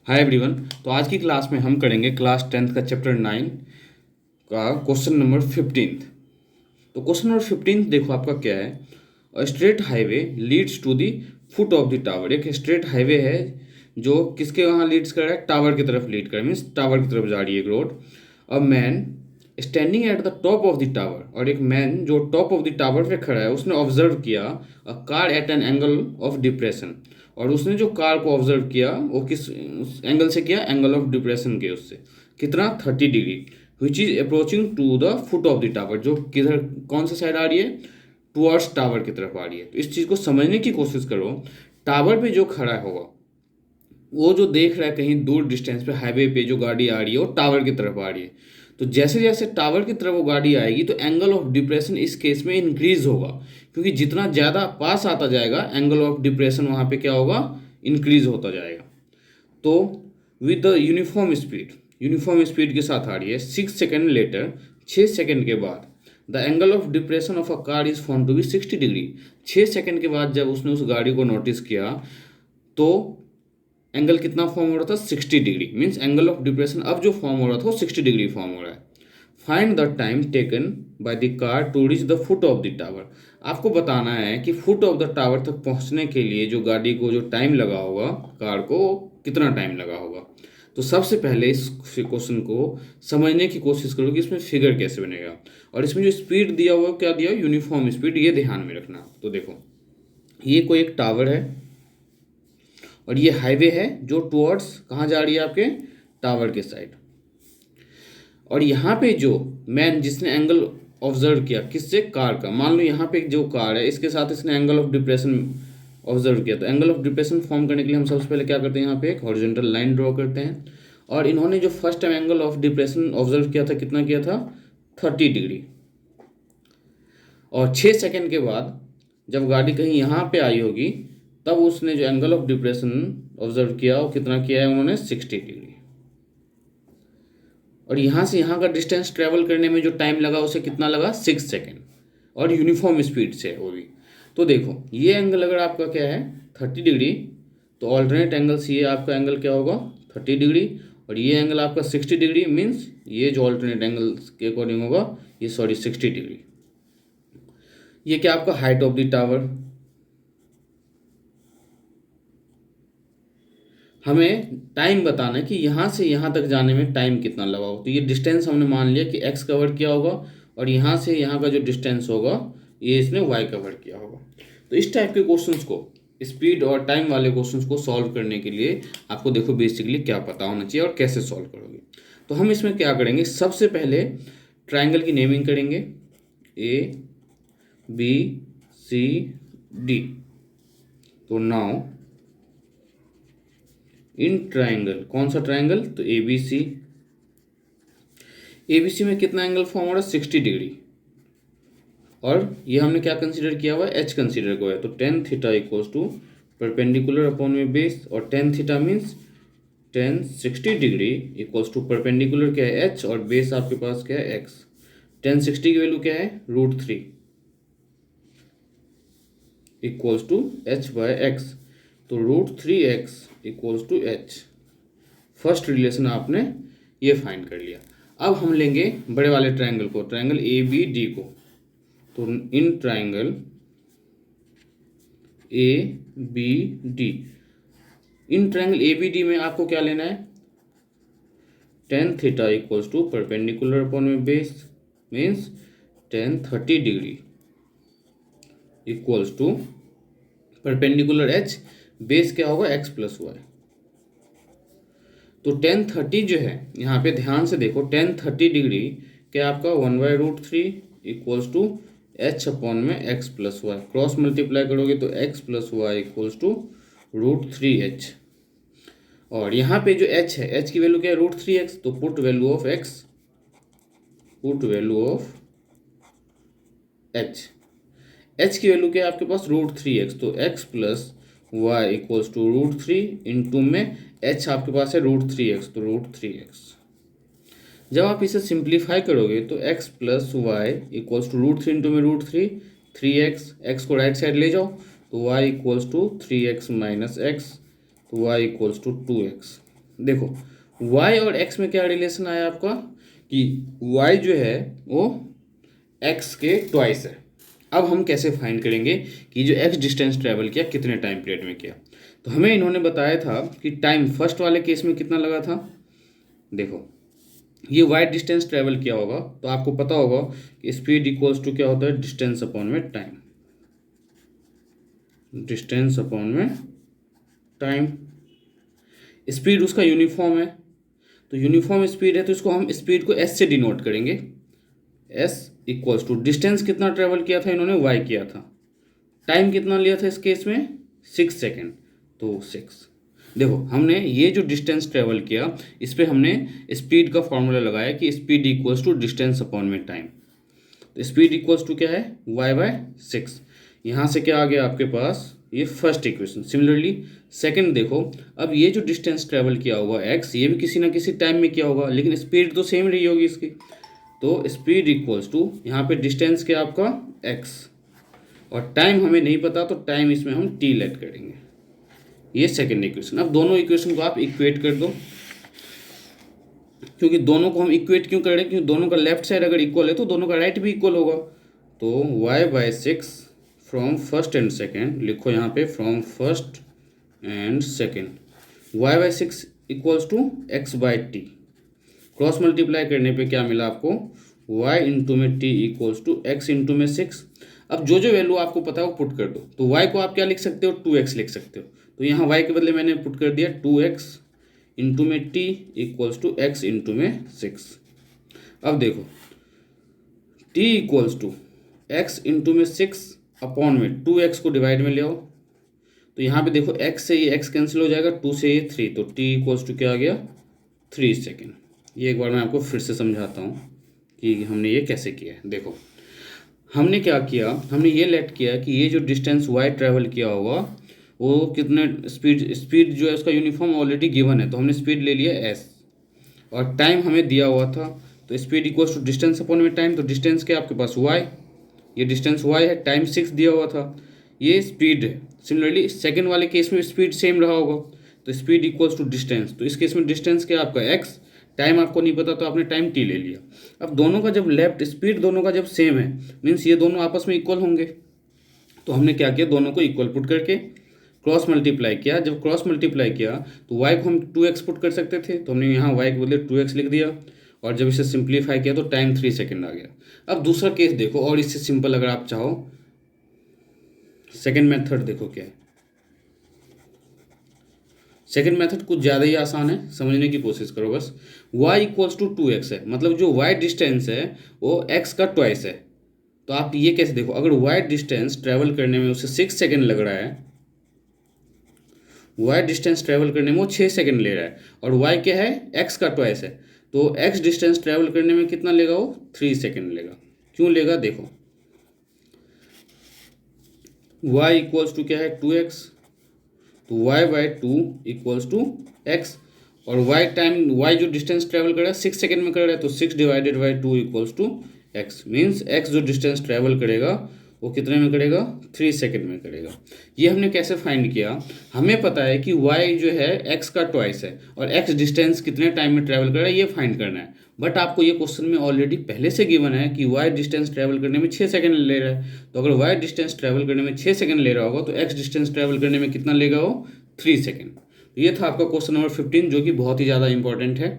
Hi everyone. तो आज की क्लास में हम करेंगे क्लास 10th का चैप्टर 9 का क्वेश्चन नंबर 15। तो क्वेश्चन नंबर 15 देखो आपका क्या है। A straight highway leads to the foot of the tower. एक स्ट्रेट हाईवे है जो किसके वहाँ लीड्स कर रहा है, टावर की तरफ लीड कर रहा है, मीन्स टावर की तरफ जा रही है एक road. A man standing at the top of the tower, और एक मैन जो टॉप ऑफ द टावर पे खड़ा है उसने ऑब्जर्व किया a car eight an angle of depression. और उसने जो कार को ऑब्जर्व किया वो किस एंगल से किया, एंगल ऑफ डिप्रेशन के उससे कितना 30 degree, which is approaching to the foot of the tower. जो किधर कौन सा साइड आ रही है, टुवर्ड्स टावर की तरफ आ रही है। तो इस चीज़ को समझने की कोशिश करो। टावर पे जो खड़ा होगा वो जो देख रहा है कहीं दूर डिस्टेंस पे हाईवे पे जो गाड़ी आ रही है वो टावर की तरफ आ रही है। तो जैसे जैसे टावर की तरफ वो गाड़ी आएगी तो एंगल ऑफ डिप्रेशन इस केस में इंक्रीज होगा, क्योंकि जितना ज़्यादा पास आता जाएगा एंगल ऑफ डिप्रेशन वहाँ पे क्या होगा, इंक्रीज होता जाएगा। तो विद द यूनिफॉर्म स्पीड के साथ आ रही है। 6 सेकेंड लेटर, 6 सेकेंड के बाद the angle of depression of a car is found to be 60 degree. 6 second के बाद जब उसने उस गाड़ी को नोटिस किया तो एंगल कितना फॉर्म हो रहा था, 60 degree. Means angle of depression अब जो फॉर्म हो रहा था वो 60 डिग्री फॉर्म हो रहा है। Find the time taken by the car to reach the foot of the tower. आपको बताना है कि फुट ऑफ द टावर तक पहुंचने के लिए जो गाड़ी को जो टाइम लगा होगा, कार को कितना टाइम लगा होगा। तो सबसे पहले इस क्वेश्चन को समझने की कोशिश करो कि इसमें फिगर कैसे बनेगा। और इसमें जो स्पीड दिया हुआ क्या दिया, यूनिफॉर्म स्पीड, ये ध्यान में रखना। तो देखो ये कोई एक टावर है और ये हाईवे है जो टुवर्ड्स कहाँ जा रही है, आपके टावर के साइड। और यहाँ पे जो मैन जिसने एंगल ऑब्जर्व किया किससे, कार का, मान लो यहाँ पे जो कार है इसके साथ इसने एंगल ऑफ डिप्रेशन ऑब्जर्व किया। तो एंगल ऑफ डिप्रेशन फॉर्म करने के लिए हम सबसे पहले क्या करते हैं, यहाँ पे एक हॉरिजॉन्टल लाइन ड्रॉ करते हैं। और इन्होंने जो first time angle of depression observe किया था कितना किया था, 30 डिग्री। और 6 सेकेंड के बाद जब गाड़ी कहीं यहाँ पे आई होगी तब उसने जो एंगल ऑफ डिप्रेशन ऑब्जर्व किया वो कितना किया है उन्होंने, 60 डिग्री। और यहाँ से यहाँ का डिस्टेंस ट्रेवल करने में जो टाइम लगा उसे कितना लगा, 6 सेकेंड। और यूनिफॉर्म स्पीड से वो भी। तो देखो ये एंगल अगर आपका क्या है 30 डिग्री, तो ऑल्टरनेट एंगल सी है आपका एंगल क्या होगा 30 डिग्री। और ये एंगल आपका 60 डिग्री, मीन्स ये जो ऑल्टरनेट एंगल के अकॉर्डिंग होगा ये 60 डिग्री। ये क्या आपका हाइट ऑफ द टावर। हमें टाइम बताना है कि यहाँ से यहाँ तक जाने में टाइम कितना लगा हो। तो ये डिस्टेंस हमने मान लिया कि एक्स कवर किया होगा और यहाँ से यहाँ का जो डिस्टेंस होगा ये इसने वाई कवर किया होगा। तो इस टाइप के क्वेश्चंस को, स्पीड और टाइम वाले क्वेश्चंस को सॉल्व करने के लिए आपको देखो बेसिकली क्या पता होना चाहिए और कैसे सॉल्व करोगे। तो हम इसमें क्या करेंगे, सबसे पहले ट्राइंगल की नेमिंग करेंगे, ए बी सी डी। तो नाउ इन ट्राइंगल, कौन सा ट्राइंगल, तो एबीसी। एबीसी में कितना एंगल फॉर्म हो रहा है, 60 डिग्री। और ये हमने क्या कंसीडर किया हुआ है, एच कंसीडर किया है। तो tan theta equals to perpendicular upon में बेस, और tan theta means tan 60 degree equals to perpendicular क्या है एच, और बेस आपके पास क्या है एक्स। टेन 60 की वैल्यू क्या है, √3 equals to H by X. तो √3x equals to H. First relation आपने ये फाइंड कर लिया। अब हम लेंगे बड़े वाले ट्रायंगल को, ट्रायंगल ए बी डी को। तो in triangle A B D, in triangle A B D में आपको क्या लेना है, ten theta equals to perpendicular upon में base, means ten 30 degree equals to perpendicular H, base क्या होगा एक्स प्लस वाई। तो टेन 30 जो है यहाँ पे ध्यान से देखो, टेन 30 डिग्री क्या आपका 1/√3 इक्वल्स टू एच अपॉन में X plus Y. Cross multiply करोगे तो X plus Y equals to √3h। और यहाँ पे जो h है, h की वैल्यू क्या है, √3x। तो put value of x, put value of h। h की वैल्यू क्या है आपके पास, √3x। तो x plus Y equals to √3 into में h आपके पास है √3x, तो √3x। जब आप इसे सिंप्लीफाई करोगे तो x plus Y equals to √3 into में √3, 3x, x को राइट साइड ले जाओ तो y equals to 3x minus X, तो y इक्वल्स टू 2x। देखो y और x में क्या रिलेशन आया आपका कि y जो है वो x के ट्वाइस है। अब हम कैसे फाइंड करेंगे कि जो x डिस्टेंस ट्रेवल किया कितने टाइम पीरियड में किया। तो हमें इन्होंने बताया था कि टाइम फर्स्ट वाले केस में कितना लगा था। देखो ये y डिस्टेंस ट्रेवल किया होगा तो आपको पता होगा कि स्पीड इक्वल्स टू क्या होता है, डिस्टेंस अपॉन में टाइम, डिस्टेंस अपॉन में टाइम। स्पीड उसका यूनिफॉर्म है, तो यूनिफॉर्म स्पीड है तो इसको हम स्पीड को s से डिनोट करेंगे। s इक्वल्स टू डिस्टेंस कितना ट्रेवल किया था इन्होंने, y किया था, टाइम कितना लिया था इस केस में 6 सेकेंड, तो 6। देखो हमने ये जो डिस्टेंस ट्रेवल किया इस पर हमने स्पीड का फॉर्मूला लगाया कि speed equals to distance upon में टाइम। तो स्पीड इक्वल्स टू क्या है, y/6। यहाँ से क्या आ गया आपके पास, ये फर्स्ट इक्वेशन। सिमिलरली सेकंड देखो, अब ये जो डिस्टेंस ट्रेवल किया होगा x, ये भी किसी ना किसी टाइम में किया होगा लेकिन स्पीड तो सेम रही होगी इसकी। तो स्पीड इक्वल्स टू यहाँ पे डिस्टेंस क्या आपका x और टाइम हमें नहीं पता तो टाइम इसमें हम t लेट करेंगे। ये सेकंड इक्वेशन। अब दोनों इक्वेशन को आप इक्वेट कर दो, क्योंकि दोनों को हम इक्वेट क्यों कर रहे हैं, क्योंकि दोनों का लेफ्ट साइड अगर इक्वल है तो दोनों का राइट भी इक्वल होगा। तो y/6 from first and second, लिखो यहाँ पे from first and second, y/6 equals to x/t। क्रॉस मल्टीप्लाई करने पे क्या मिला आपको, y इंटू में t equals to x into में 6। अब जो जो वैल्यू आपको पता है वो पुट कर दो। तो y को आप क्या लिख सकते हो, 2x लिख सकते हो। तो यहाँ y के बदले मैंने पुट कर दिया 2x इंटू में t equals to x into में 6। अब देखो t equals to x into में 6 अपॉन में 2x को डिवाइड में ले आओ। तो यहाँ पे देखो x से ये x कैंसिल हो जाएगा, 2 से ये 3, तो t इक्वल्स टू क्या आ गया 3 सेकेंड। ये एक बार मैं आपको फिर से समझाता हूँ कि हमने ये कैसे किया है। देखो हमने क्या किया, हमने ये लेट किया कि ये जो डिस्टेंस y ट्रैवल किया होगा वो कितने स्पीड जो है उसका यूनिफॉर्म ऑलरेडी गिवन है, तो हमने स्पीड ले लिया s और टाइम हमें दिया हुआ था। तो speed equals to distance upon में टाइम, तो डिस्टेंस क्या आपके पास y, ये डिस्टेंस y है, टाइम 6 दिया हुआ था, ये स्पीड है। सिमिलरली सेकेंड वाले केस में स्पीड सेम रहा होगा, तो स्पीड इक्वल्स टू डिस्टेंस, तो इस केस में डिस्टेंस क्या आपका x, टाइम आपको नहीं पता तो आपने टाइम t ले लिया। अब दोनों का जब लेफ्ट स्पीड दोनों का जब सेम है मीन्स ये दोनों आपस में इक्वल होंगे। तो हमने क्या किया, दोनों को इक्वल पुट करके क्रॉस मल्टीप्लाई किया। जब क्रॉस मल्टीप्लाई किया तो y को हम 2x पुट कर सकते थे, तो हमने यहाँ y के बदले 2x लिख दिया और जब इसे सिंप्लीफाई किया तो टाइम 3 सेकेंड आ गया। अब दूसरा केस देखो और इससे सिंपल अगर आप चाहो, सेकेंड मेथड देखो क्या है। सेकेंड मेथड कुछ ज़्यादा ही आसान है, समझने की कोशिश करो बस। y इक्वल्स टू 2x है, मतलब जो y डिस्टेंस है वो x का ट्वाइस है। तो आप ये कैसे देखो, अगर y डिस्टेंस ट्रैवल करने में उसे 6 सेकेंड लग रहा है, y डिस्टेंस ट्रैवल करने में वो 6 सेकेंड ले रहा है और y क्या है x का ट्वाइस है, तो x डिस्टेंस ट्रैवल करने में कितना लेगा वो 3 सेकेंड लेगा। क्यों लेगा, देखो y इक्वल्स टू क्या है 2x, तो y/2 इक्वल्स टू x और y टाइम y जो डिस्टेंस ट्रैवल कर रहा है 6 सेकेंड में कर रहा है, तो 6 divided by 2 equals to x, means x जो डिस्टेंस ट्रैवल करेगा वो कितने में करेगा 3 सेकेंड में करेगा। ये हमने कैसे फाइंड किया, हमें पता है कि y जो है x का ट्वाइस है और x डिस्टेंस कितने टाइम में ट्रैवल कर रहा है ये फाइंड करना है। बट आपको ये क्वेश्चन में ऑलरेडी पहले से गिवन है कि y डिस्टेंस ट्रैवल करने में 6 सेकेंड ले रहा है, तो अगर y डिस्टेंस ट्रैवल करने में 6 सेकेंड ले रहा होगा तो x डिस्टेंस ट्रैवल करने में कितना लेगा वो 3 सेकेंड। तो ये था आपका क्वेश्चन नंबर 15 जो कि बहुत ही ज़्यादा इंपॉर्टेंट है।